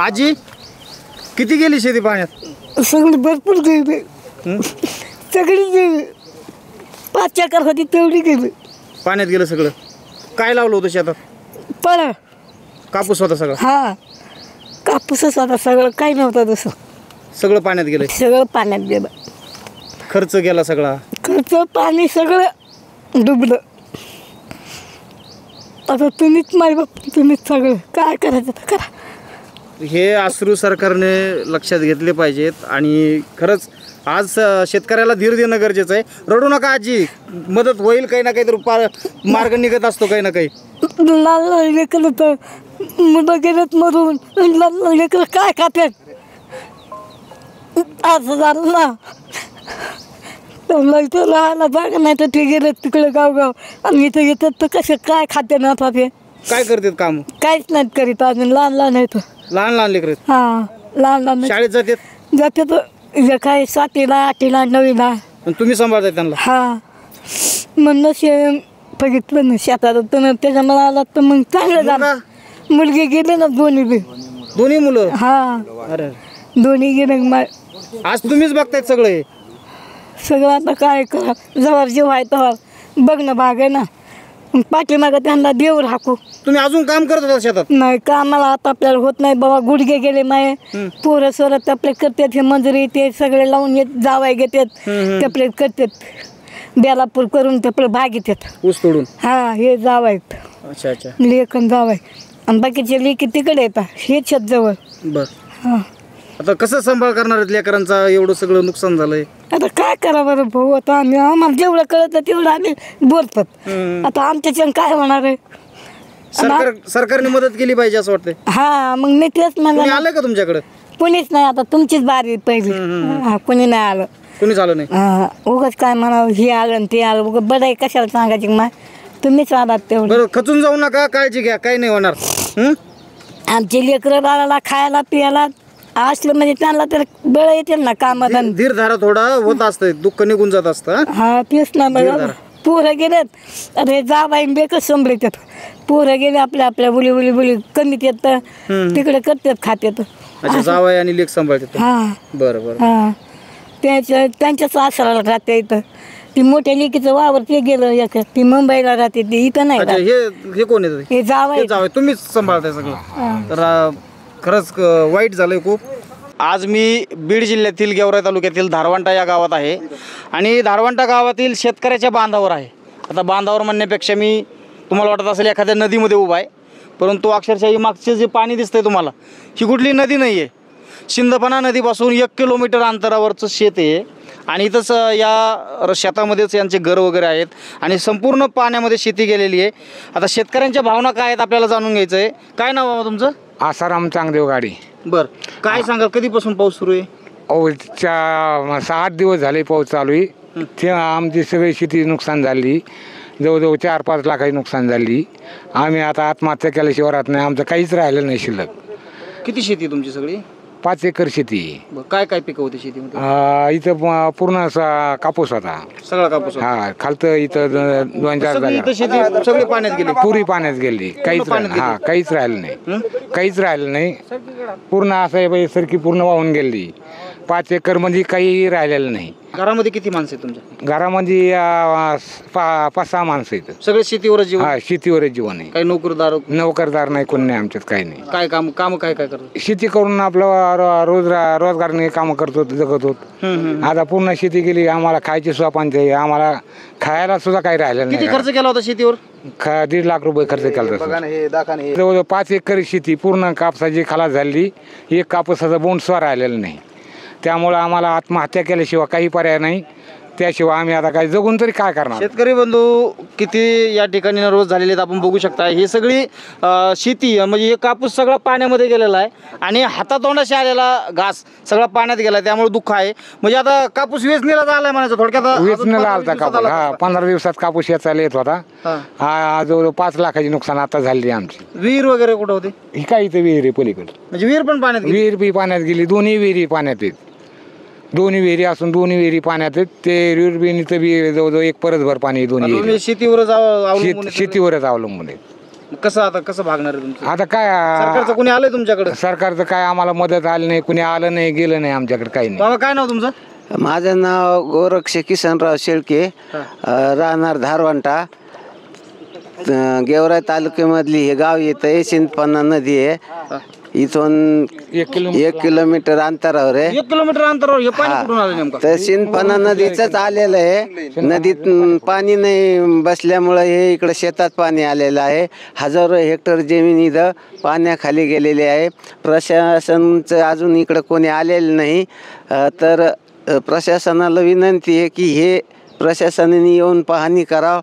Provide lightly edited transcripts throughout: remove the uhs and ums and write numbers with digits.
आजी किती गेली शेती पाण्यात? सगळी भरपूर गेली, सगळी गेली. 5 एकर होती तेवढी गेली. पाण्यात गेलं सगळं. काय लावलं होतं शेतात? पळा कापूस होता सगळा. हा, कापूसच होता सगळं, काही नव्हतं दुसरं. सगळं पाण्यात गेलं. सगळं पाण्यात गेलं. खर्च गेला सगळा. खर्च पाणी सगळं डुबलं. आता तुम्हीच माय बाप, तुम्हीच सगळं काय करायचं तर करा. हे अश्रू सरकारने लक्षात घेतले पाहिजेत आणि खरंच आज शेतकऱ्याला धीर देणं गरजेचं आहे. रडू नका आजी, मदत होईल, काही ना काहीतरी मार्ग निघत असतो काही ना काही. लहान लहान लेकरं तर मुलं गेलेत मरून, लहान लहान लेकरं काय खातात? असं झालं ना, त्यांना इथं राहायला जागा नाही तर ते गेलेत तिकडे गावगाव, आणि इथं येतात तर कसे काय खाते ना आता ते काय करतात काम? काहीच नाहीत करीत. अजून लहान लहान आहेत. लहान लहान लेकर हां, लहान लहान शाळेत जातात. जाते तर काय 7वीला 8वीला 9वीला. तुम्ही सांभाळताय त्यांना? हा, म्हणून बघितलं ना शेतात तर त्याच्या मला आला तर मग चांगलं झालं. मुलगी गेले ना दोन्ही मुलं. हा, अरे दोन्ही गेले. आज तुम्हीच बघतायत सगळं हे सगळं. आता काय करा, जवळ जेव्हा आहे तेव्हा बघ ना, भाग आहे ना. पाठीमागं त्यांना देव राखू. तुम्ही अजून काम करत होता शेतात? नाही, कामाला आता आपल्याला होत नाही बाबा, गुडघे गेले माये. पोरं सोरत आपले करतात, हे मंजुरी ते सगळे लावून येत जावाय घेतात, आपले करतात बेलापूर करून ते आपलं भाग येतात ऊस तोडून. हा, हे जावायत. अच्छा अच्छा. लेखन जावाय आणि बाकीचे लेकी तिकडे येतात, हे छत जवळ. बर. हा, आता कसं सांभाळ करणार आहेत लेकरांचा? एवढं सगळं नुकसान झालंय. आता काय करा बरं भाऊ, आता आम्ही आम्हाला जेवढं कळतं तेवढं आम्ही बोलतात. आता आमच्याच्यानं काय होणार आहे? सरकारने मदत केली पाहिजे असं वाटतंय. हा, मग मी तेच म्हणलं. आलं का तुमच्याकडे? कोणीच नाही. आता तुमचीच बारी पहिली. हा, कोणी नाही आलं. कोणीच आलं नाही. हा, उगाच काय म्हणावं, हे आलं आणि ते आलं, उगाच बरं आहे, कशाला सांगायची माय. तुम्हीच आलात तेवढं. बरं, खचून जाऊ नका, काळजी घ्या, काही नाही होणार. आमचे लेकरं बाळाला खायला पियाला असलं म्हणजे त्यांना तर बळ येते ना कामात. धीर धारा थोडा होत असतंय, दुःख निघून जात असतं. हा, तेच ना. बरं, पोरं गेलेत, अरे जाबाई बेकच संभळतात. पोरं गेले आपल्या आपल्या बुली बुली बुली कमीत येत तिकडे करतात, खात्यात. अच्छा, जावाय आणि लेक सांभाळतात. हा, बरं बरं. हा, त्यांच्याच आसराला राहते इथं. ती मोठ्या लेकीचं वावर ते गेलं एक, ती मुंबईला राहते, ती इथं नाही. हे कोण येतं? हे जावाय. तुम्हीच सांभाळताय सगळं. तर खरंच वाईट झालंय खूप. आज मी बीड जिल्ह्यातील गेवराई तालुक्यातील धारवंटा या गावात आहे आणि धारवंटा गावातील शेतकऱ्याच्या बांधावर आहे. आता बांधावर म्हणण्यापेक्षा मी तुम्हाला वाटत असेल एखाद्या नदीमध्ये उभा आहे, परंतु अक्षरशः ही मागचे जे पाणी दिसतंय तुम्हाला, ही कुठली नदी नाही आहे. शिंदफणा नदीपासून 1 किलोमीटर अंतरावरचं शेत आहे आणि इथंच या शेतामध्येच यांचे घर वगैरे आहेत आणि संपूर्ण पाण्यामध्ये शेती गेलेली आहे. आता शेतकऱ्यांच्या भावना काय आहेत आपल्याला जाणून घ्यायचं आहे. काय नाव आहे तुमचं? आसाराम चांगदेव गाडी. बरं, काय सांगाल, कधीपासून पाऊस सुरू आहे? 6-8 दिवस झाले पाऊस चालू आहे. ते आमची सगळी शेती नुकसान झाली, जवळजवळ 4-5 लाखाची नुकसान झाली. आम्ही आता आत्महत्या केल्याशिवाय राहत नाही, आमचं काहीच राहिलं नाही शिल्लक. किती शेती आहे तुमची सगळी? 5 एकर शेती. काय काय पिकं होती शेतीमध्ये? इथं पूर्ण कापूस होता, सगळा कापूस. हा, खालतं इथं 2-4 जागा शेती सगळी पाण्यात गेली. पुरी पाण्यात गेली, काहीच काहीच राहिलं नाही, काहीच राहिलं नाही. पूर्ण असं सरकी पूर्ण वाहून गेली. 5 एकर मध्ये काही राहिलेलं नाही. घरामध्ये किती माणसं आहेत तुमच्या? घरामध्ये 5-6 माणसं आहेत. सगळे शेतीवरच जीवन? हा, शेतीवरच जीवन आहे. काही नोकरदार नाही, कोण नाही आमच्यात, काही नाही. काय काम काय काय करतो? शेती करून आपलं रोजगारने काम करतो, जगत होत. आता पूर्ण शेती गेली, आम्हाला खायची सुद्धा पाणी, आम्हाला खायला सुद्धा काही राहिलं नाही. किती खर्च केला होता शेतीवर? 1.5 लाख रुपये खर्च केला. जवळजवळ 5 एकर शेती पूर्ण कापसाची खलास झाली. एक कापसाचा बोंड सुद्धा राहिलेलं नाही. त्यामुळं आम्हाला आत्महत्या केल्याशिवाय काही पर्याय नाही. त्याशिवाय आम्ही आता काय जगून तरी काय करणार? शेतकरी बंधू किती या ठिकाणी रोज झालेले आहेत आपण बघू शकता. ही सगळी शेती म्हणजे हे कापूस सगळा पाण्यामध्ये गेलेला आहे आणि हातातोंडाशी आलेला घास सगळा पाण्यात गेला, त्यामुळे दुःख आहे. म्हणजे आता कापूस वेचणीला झालाय म्हणायचं थोडक्यात. वेचणीला आलता कापूस. हा, 15 दिवसात कापूस याचा येत होता. हा, जवळजवळ 5 लाखाची नुकसान आता झाली आमची. विहीर वगैरे कुठं होती? ही काय इथं विहीर आहे पलीकडे. म्हणजे विहीर पण पाण्यात? विहीर बी पाण्यात गेली, दोन्ही विहिरी पाण्यात आहेत. दोन्ही विहिरी असून दोन्ही विहिरी पाण्यात आहेत. ते विहिरीचं बी जवळजवळ 1 परसभर पाणी. दोन्ही शेतीवरच शेतीवरच अवलंबून आहेत. कसं भागणार आहे तुमचं? आता काय सरकारचं कोणी आलंय तुमच्याकडे? सरकारचं काय आम्हाला मदत आली नाही, कुणी आलं नाही गेलं नाही आमच्याकडे काही नाही. बाबा काय नाव तुमचं? माझं नाव गोरक्ष किसनराव शेळके, राहणार धारवंटा. गेवराई तालुक्यामधली हे गाव येतं आहे. सिंदपन्ना नदी आहे. इथून 1 किलोमीटर अंतरावर आहे. 1 किलोमीटर अंतरावर हे पाणी कुठून आलं नेमकं? तर सिंदपन्ना नदीचंच आलेलं आहे. नदीत पाणी नाही बसल्यामुळं हे इकडं शेतात पाणी आलेलं आहे. हजारो हेक्टर जमीन इथं पाण्याखाली गेलेली आहे. प्रशासनचं अजून इकडं कोणी आलेलं नाही. तर प्रशासनाला विनंती आहे की हे प्रशासनाने येऊन पाहणी करावं.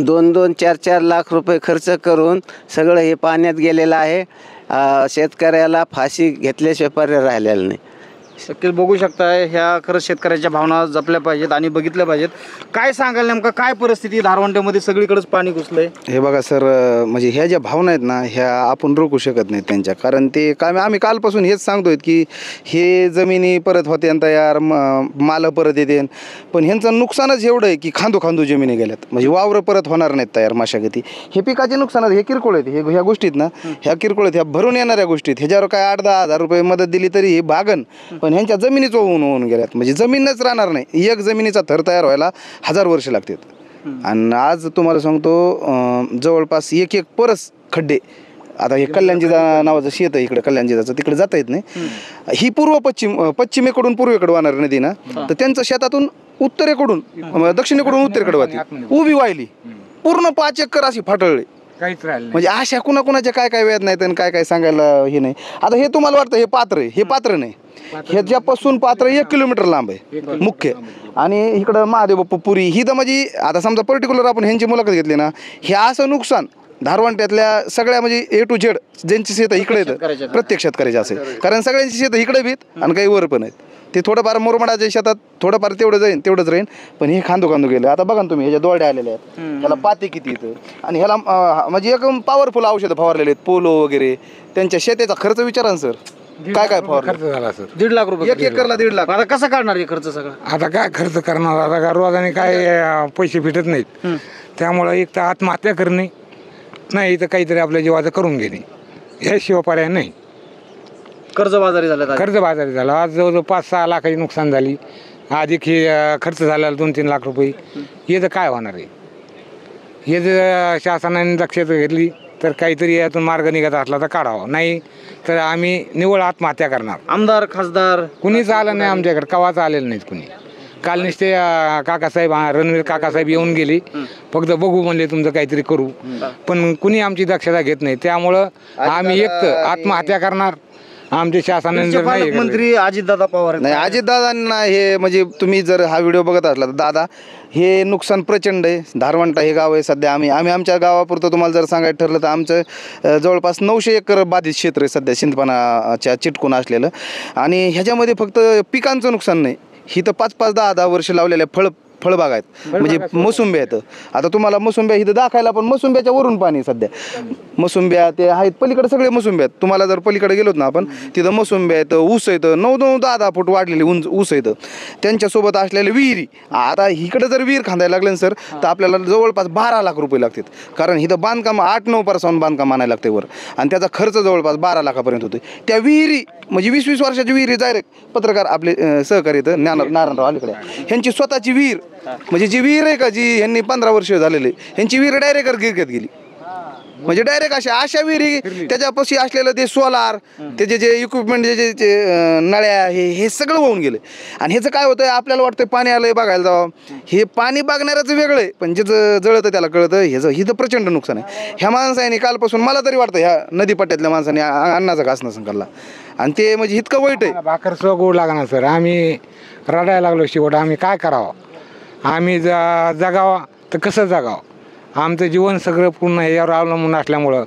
2-2, 4-4 लाख रुपये खर्च करून सगळं हे पाण्यात गेलेलं आहे. शेतकऱ्याला फाशी घेतल्याशिवाय पर्याय राहिलेला नाही. शक्य बघू शकताय, ह्या खरंच शेतकऱ्याच्या भावना जपल्या पाहिजेत आणि बघितल्या पाहिजेत. काय सांगाल नेमकं काय परिस्थिती धारवंट्यामध्ये? सगळीकडेच पाणी घुसलंय. हे बघा सर, म्हणजे ह्या ज्या भावना आहेत ना, ह्या आपण रोखू शकत नाहीत त्यांच्या. कारण ते काय आम्ही कालपासून हेच सांगतोय की हे जमिनी परत होते तयार, मालं परत येते, पण ह्यांचं नुकसानच एवढं आहे की खांदू जमिनी गेल्यात. म्हणजे वावरं परत होणार नाहीत तयार मशागती. हे पिकाचे नुकसान हे किरकोळ आहेत. ह्या गोष्टीत ना, ह्या किरकोळ आहेत, ह्या भरून येणाऱ्या गोष्टीत. ह्याच्यावर काय 8-10 हजार रुपये मदत दिली तरी हे भागन, पण ह्यांच्या जमिनीच होऊन गेल्यात. म्हणजे जमीनच राहणार नाही. एक जमिनीचा थर तयार व्हायला 1000 वर्ष लागतात. आणि आज तुम्हाला सांगतो जवळपास एक परस खड्डे. आता हे कल्याणजीदा नावाचं शेत आहे इकडे, कल्याणजीदाचं, तिकडे जाता येत नाही. ही पश्चिमेकडून पूर्वेकडे वाहणारी नदी ना, तर त्यांचं शेतातून उत्तरेकडून दक्षिणेकडून उत्तरेकडे वाहते. उभी वाहिली पूर्ण 5 एकर अशी फाटळली. काहीच राहिलं म्हणजे अशा कुणाच्या काय वेद नाहीत आणि काय सांगायला हे नाही. आता हे तुम्हाला वाटतं हे पात्र आहे, हे पात्र नाही. ह्याच्यापासून पात्र 1 किलोमीटर लांब आहे मुख्य. आणि इकडं महादेव बाप्पा पुरी ही तर म्हणजे आता समजा पर्टिक्युलर आपण ह्यांची मुलाखत घेतली ना, हे असं नुकसान धारवंट्यातल्या सगळ्या म्हणजे A to Z ज्यांची शेतं इकडे येतं प्रत्येक शेतकऱ्याचे असेल. कारण सगळ्यांची शेतं इकडे भीत आणि काही वर पण आहेत. ते थोडंफार मुरमाडाच्या शेतात थोडंफार तेवढंच राहीन, पण हे खांदू गेलं. आता बघा ना तुम्ही, ह्याच्या दोरड्या आलेल्या आहेत, ह्याला पाते किती येतं. आणि ह्याला म्हणजे एक पॉवरफुल औषधं फवारलेले आहेत, पोलो वगैरे. त्यांच्या शेतीचा खर्च विचारा ना सर, काय फवार खर्च झाला सर. 1.5 लाख रुपये. 1 एकरला 1.5 लाख. आता कसं काढणार हे खर्च सगळं? आता काय खर्च करणार? आता का रोजाने काय पैसे भेटत नाहीत. त्यामुळं एक तर आत्महत्या करणे, नाही तर काहीतरी आपल्या जीवाचं करून घेणे, ह्याशिवाय पर्याय नाही. कर्जबाजारी झालं. कर्जबाजारी झाला. आज जवळजवळ 5-6 लाखाची नुकसान झाली. अधिक हे खर्च झाला 2-3 लाख रुपये. हे तर काय होणार आहे? हे जर शासनाने दक्षता घेतली तर काहीतरी यातून मार्ग निघत असला तर काढावा, नाही तर आम्ही निव्वळ आत्महत्या करणार. आमदार खासदार कुणीच आलं नाही आमच्याकडे, कवाच आलेलं नाहीत कुणी. काल नुसते काकासाहेब, रणवीर काकासाहेब येऊन गेले, फक्त बघू म्हणले तुमचं काहीतरी करू, पण कुणी आमची दक्षता घेत नाही. त्यामुळं आम्ही एक तर आत्महत्या करणार. आमच्या शासनाने जर नाही मंत्री अजितदादा पवार नाही, अजितदादांना हे म्हणजे तुम्ही जर हा व्हिडिओ बघत असला तर दादा, हे नुकसान प्रचंड आहे. धारवंटा हे गाव आहे सध्या. आम्ही आमच्या गावापुरतं तुम्हाला जर सांगायचं ठरलं तर आमचं जवळपास 900 एकर बाधित क्षेत्र आहे सध्या सिंदपणाच्या चिटकून असलेलं. आणि ह्याच्यामध्ये फक्त पिकांचं नुकसान नाही, ही तर 5-5, 10-10 वर्ष लावलेल्या फळबाग आहेत. म्हणजे मोसुंब्या आहेत. आता तुम्हाला मोसुंब्या इथं दाखवायला, पण मोसुंब्याच्या वरून पाणी सध्या. मोसुंब्या ते आहेत पलीकडे, सगळे मोसुंब्या आहेत. तुम्हाला जर पलीकडे गेलोत ना आपण, तिथं मोसुंब्या आहेत, ऊस येतं, 9-10 फूट वाढलेले ऊस येतं. त्यांच्यासोबत असलेले विहिरी. आता इकडे जर विहीर खांदायला लागलं सर, तर आपल्याला जवळपास 12 लाख रुपये लागतात. कारण इथं बांधकाम 8-9 परसावून बांधकाम आणायला लागते वर, आणि त्याचा खर्च जवळपास 12 लाखापर्यंत होतो. त्या विहिरी म्हणजे 20-20 वर्षाची विहिरी डायरेक्ट पत्रकार आपले सहकारी येतं नारायणराव अलीकडे, ह्यांची स्वतःची विहीर, म्हणजे जी विहीर आहे का, जी ह्यांनी 15 वर्ष झालेले, ह्यांची विहीर डायरेक्ट गिरक्यात गेली. म्हणजे डायरेक्ट अशा विहिरी, त्याच्यापाशी असलेलं ते सोलार, त्याचे जे इक्विपमेंट, जे नळ्या, हे सगळं वाहून गेलं. आणि ह्याचं काय होतं, आपल्याला वाटतं पाणी आलंय बघायला जावं, हे पाणी बघणाऱ्याचं वेगळं आहे, पण ज्याचं जळतं त्याला कळतं. ह्याचं तर प्रचंड नुकसान आहे. ह्या माणसाने कालपासून, मला तरी वाटतं ह्या नदीपट्ट्यातल्या माणसाने अन्नाचा घास नसून खाल्ला, आणि ते म्हणजे इतकं वाईट आहे. भाकर सुद्धा गोड लागणार सर. आम्ही रडायला लागलो शेवट. आम्ही काय करावं? आम्ही जगावा तर कसं जगावं? आमचं जीवन सगळं पूर्ण यावर अवलंबून असल्यामुळं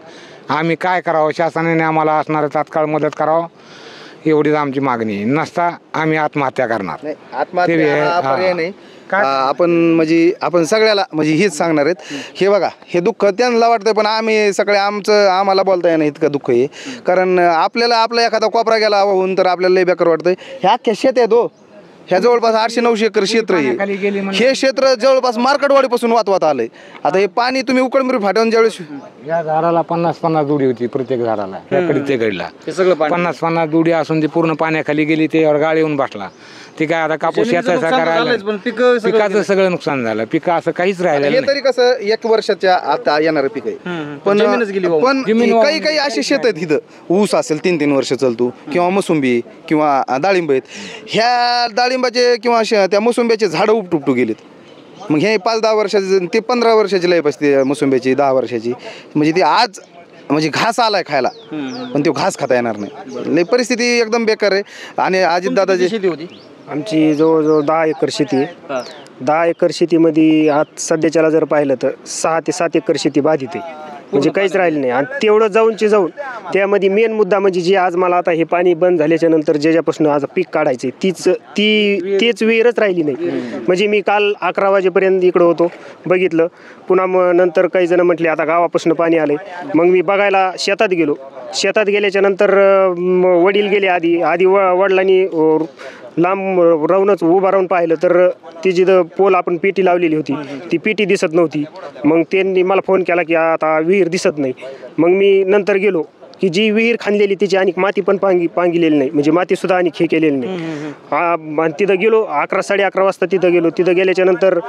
आम्ही काय करावं? शासनाने आम्हाला असणारं तात्काळ मदत करावं, एवढीच आमची मागणी. नसता आम्ही आत्महत्या करणार. आत्महत्या पर्याय नाही. आपण म्हणजे आपण सगळ्याला म्हणजे हेच सांगणार आहेत. हे बघा, हे दुःख त्यांना वाटतंय, पण आम्ही सगळे आम्हाला बोलता येणार इतकं दुःख आहे. कारण आपल्याला आपला एखादा कोपरा गेला वाहून तर आपल्याला लय बेकार वाटतंय. ह्या अख्ख्या शेत आहेत हो, ह्या जवळपास 800-900 एकर क्षेत्र आहे. हे क्षेत्र जवळपास मार्केटवाडीपासून वाहत आलंय. आता हे पाणी तुम्ही उकडमिरी फाट्यावर ज्यावेळेस या झाडाला 50-50 दुडी होती प्रत्येक झाडाला, याकडे ते गडला हे सगळं पाणी 50-50 दुडी असून ती पूर्ण पाण्याखाली गेली, त्यावर गाळ येऊन बसला. ते काय आता कापूस जमिनीचं याचा नुकसान तर करायला झालंच, पण पिकं सगळं पिकाचं सगळं नुकसान झालं. पिकं असं काहीच राहिलेलं हे नाही. तरी कसं 1 वर्षाच्या आता येणारं पीक आहे. पण जमीनच गेली वाहून. पण काही काही असे शेत आहेत इथं ऊस असेल 3-3 वर्ष चालतो, किंवा मोसंबी किंवा डाळिंब आहेत. ह्या डाळिंबाचे किंवा त्या मोसंब्याचे झाडं उपटू गेलेत. मग हे 5-10 वर्षाचे ते 15 वर्षाची लय असते मोसंब्याची, 10 वर्षाची. म्हणजे ती आज म्हणजे घास आलाय खायला, पण तो घास खाता येणार नाही. लय परिस्थिती एकदम बेकार आहे. आणि अजितदादाची शेती होती. आमची जवळजवळ 10 एकर शेती आहे. 10 एकर शेतीमध्ये आज सध्याच्याला जर पाहिलं तर 6 ते 7 एकर शेती बाधित आहे, म्हणजे काहीच राहिलं नाही. आणि तेवढं जाऊनची जाऊन त्यामध्ये मेन मुद्दा म्हणजे जे आज मला आता हे पाणी बंद झाल्याच्या नंतर ज्याच्यापासून आज पीक काढायचे तेच विहीरच राहिली नाही. म्हणजे मी काल 11 वाजेपर्यंत इकडं होतो, बघितलं. पुन्हा मग नंतर काही जण म्हटले आता गावापासून पाणी आलंय. मग मी बघायला शेतात गेलो. शेतात गेल्याच्या नंतर वडील गेले आधी वडिलांनी लांब राहूनच उभा राहून पाहिलं तर ती जिथं पोल आपण पेटी लावलेली होती ती पेटी दिसत नव्हती. मग त्यांनी मला फोन केला की आता विहीर दिसत नाही. मग मी नंतर गेलो की जी विहीर खांदलेली तिची आणि माती पण पांगिलेली नाही, म्हणजे मातीसुद्धा आणि हे केलेली नाही. आणि तिथं गेलो 11-11:30 वाजता तिथं गेलो. तिथं गेल्याच्या नंतर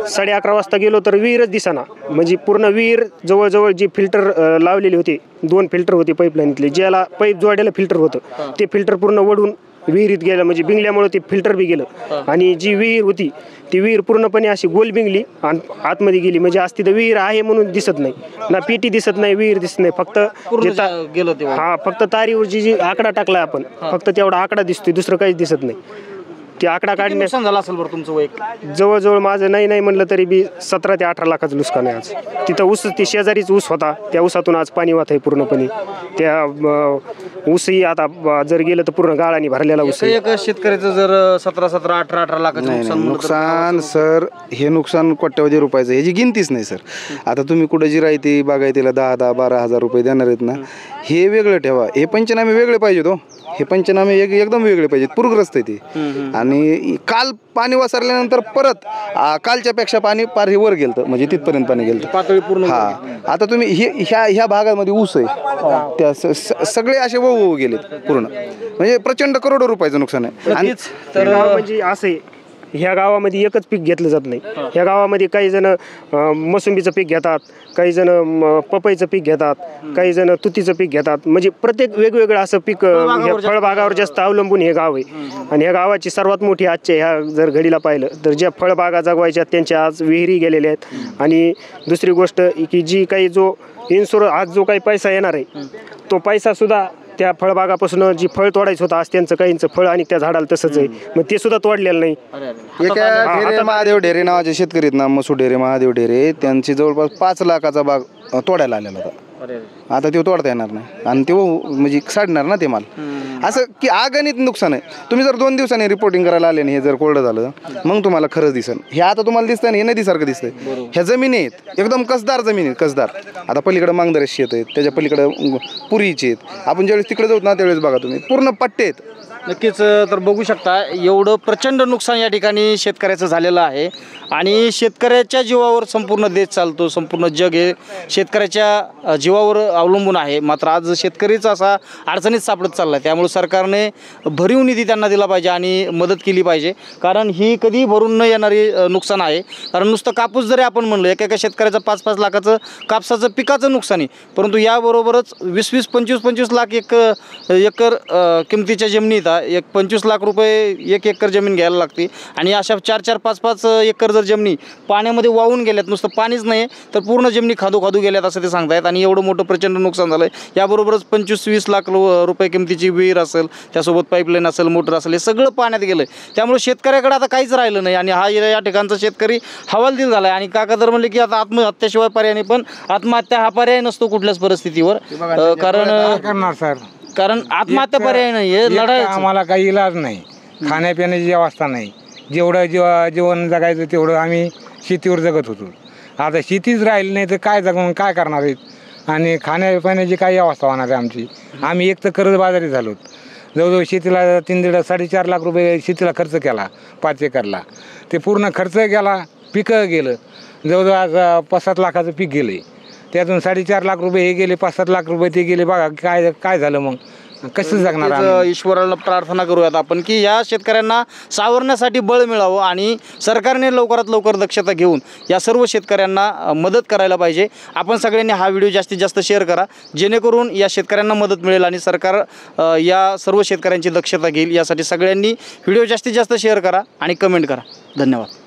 11:30 वाजता गेलो तर विहीरच दिसेना. म्हणजे पूर्ण विहीर जवळजवळ जी फिल्टर लावलेली होती, 2 फिल्टर होते पाईपलाईनतले, ज्याला पाईप जोडायला फिल्टर होतं ते फिल्टर पूर्ण वडून विहिरीत गेलं, म्हणजे बिंगल्यामुळे ते फिल्टर बी गेलं. आणि जी विहीर होती ती विहीर पूर्णपणे अशी गोल बिंगली आणि आतमध्ये गेली. म्हणजे आज तिथं विहीर आहे म्हणून दिसत नाही, ना पेटी दिसत नाही, विहीर दिसत नाही. फक्त गेलो ते फक्त तारीवरची जी आकडा टाकलाय आपण, फक्त तेवढा आकडा दिसतोय, दुसरं काहीच दिसत नाही. ते आकडा काढण्यास नुकसान झालं असेल बरं तुमचं वैयक्तिक? जवळजवळ माझं नाही म्हणलं तरी बी 17 ते 18 लाखाचं नुकसान आहे आज. तिथं ऊस, ती शेजारीच ऊस होता, त्या ऊसातून आज पाणी वाहत आहे पूर्णपणे. त्या ऊसही आता जर गेलं तर पूर्ण गाळाने भरलेला ऊस आहे. एक शेतकऱ्याचं जर 17-17, 18-18 लाखाचं नुकसान सर, हे नुकसान कोट्यवधी रुपयाचं, ह्याची गिनतीच नाही सर. आता तुम्ही कुठं जी राहते बागायतीला 10-12 रुपये देणार आहेत ना, हे वेगळं ठेवा. हे पंचनामे वेगळे पाहिजेत हो. हे पंचनामे एकदम वेगळे पाहिजेत, पूरग्रस्त आहे ते. आणि काल पाणी वसरल्यानंतर परत कालच्या पेक्षा पाणी पार हे वर गेलं, म्हणजे तिथपर्यंत पाणी गेलं पातळी पूर्ण. आता तुम्ही ह्या भागामध्ये ऊस आहे, त्या सगळे असे वाहू गेलेत पूर्ण. म्हणजे प्रचंड करोडो रुपयाचं नुकसान आहे. आणि तर म्हणजे असं आहे, ह्या गावामध्ये एकच पीक घेतलं जात नाही. ह्या गावामध्ये काही जण मोसंबीचं पीक घेतात, काही जण पपईचं पीक घेतात, काही जण तुतीचं पीक घेतात. म्हणजे प्रत्येक वेगवेगळं असं पीक ह्या फळबागावर जास्त अवलंबून हे गाव आहे. आणि ह्या गावाची सर्वात मोठी आजच्या ह्या जर घडीला पाहिलं तर ज्या फळबागा जगवायच्या त्यांच्या आज विहिरी गेलेल्या आहेत. आणि दुसरी गोष्ट की जी काही जो आज जो काही पैसा येणार आहे तो पैसा सुद्धा त्या फळबागापासून जी फळ तोडायचं होतं आज त्यांचं काहींचं फळ आणि त्या झाडाला तसंच आहे, मग ते सुद्धा तोडलेलं नाही. एका महादेव ढेरे नावाचे शेतकरी आहेत ना, मसू ढेरे, महादेव ढेरे, त्यांची जवळपास 5 लाखाचा बाग तोडायला आलेला होता. आता ते तोडता येणार नाही आणि ते म्हणजे साडणार ना ते माल. असं की अगणित नुकसान आहे. तुम्ही जर 2 दिवसांनी रिपोर्टिंग करायला आले आणि हे जर कोरडं झालं मग तुम्हाला खरंच दिसेल. हे आता तुम्हाला दिसतंय ना, हे नदीसारखं दिसतंय. ह्या जमिनी आहेत एकदम कसदार जमीन आहेत, कसदार. आता पलीकडे मांगदरे शेत आहेत, त्याच्या पलीकडे पुरीचे आहेत. आपण ज्यावेळेस तिकडे जाऊ ना त्यावेळेस बघा तुम्ही पूर्ण पट्टे आहेत. नक्कीच. तर बघू शकता एवढं प्रचंड नुकसान या ठिकाणी शेतकऱ्याचं झालेलं आहे. आणि शेतकऱ्याच्या जीवावर संपूर्ण देश चालतो, संपूर्ण जग हे शेतकऱ्याच्या जीवावर अवलंबून आहे. मात्र आज शेतकरीच असा अडचणीत सापडत चालला आहे. त्यामुळे सरकारने भरीव निधी त्यांना दिला पाहिजे आणि मदत केली पाहिजे, कारण ही कधी भरून न येणारी नुकसान आहे. कारण नुसतं कापूस जरी आपण म्हणलं, एका शेतकऱ्याचं 5-5 लाखाचं कापसाचं पिकाचं नुकसान आहे, परंतु याबरोबरच 20-20, 25-25 लाख एकर किमतीच्या जमिनीत 25 लाख रुपये 1 एकर जमीन घ्यायला लागते. आणि अशा 4-4, 5-5 एकर जर जमिनी पाण्यामध्ये वाहून गेल्यात, नुसतं पाणीच नाही तर पूर्ण जमिनी खादू गेल्यात असं ते सांगतायत. आणि एवढं मोठं प्रचंड नुकसान झालं आहे. याबरोबरच 25-20 लाख रुपये किमतीची विहीर असेल, त्यासोबत पाईपलाईन असेल, मोटर असेल, हे सगळं पाण्यात गेलं आहे. त्यामुळे शेतकऱ्याकडे आता काहीच राहिलं नाही. आणि हा या ठिकाणचा शेतकरी हवालदिल झाला आहे. आणि काका तर म्हणले की आता आत्महत्याशिवाय पर्याय नाही, पण आत्महत्या हा पर्याय नसतो कुठल्याच परिस्थितीवर. कारण आत्महत्या पर्याय नाही, हे लढाई. आम्हाला काही इलाज नाही, खाण्यापिण्याची व्यवस्था नाही. जेवढं जीवन जगायचं तेवढं आम्ही शेतीवर जगत होतो. आता शेतीच राहिली नाही तर काय जगून काय करणार आहेत. आणि खाण्यापिण्याची काही अवस्था होणार आहे आमची. आम्ही एक तर कर्जबाजारी झालो जवळजवळ शेतीला 3-3.5-4.5 लाख रुपये शेतीला खर्च केला 5 एकरला. ते पूर्ण खर्च गेला, पिकं गेलं, जवळजवळ आज 5-7 लाखाचं पीक गेलं. त्यातून 4.5 लाख रुपये हे गेले, 5-7 लाख रुपये ते गेले. बघा काय झालं मग, कसं जगणार आम्ही? ईश्वराला प्रार्थना करूयात आपण की या शेतकऱ्यांना सावरण्यासाठी बळ मिळावं आणि सरकारने लवकरात लवकर दक्षता घेऊन या सर्व शेतकऱ्यांना मदत करायला पाहिजे. आपण सगळ्यांनी हा व्हिडिओ जास्तीत जास्त शेअर करा, जेणेकरून या शेतकऱ्यांना मदत मिळेल आणि सरकार या सर्व शेतकऱ्यांची दक्षता घेईल. यासाठी सगळ्यांनी व्हिडिओ जास्तीत जास्त शेअर करा आणि कमेंट करा. धन्यवाद.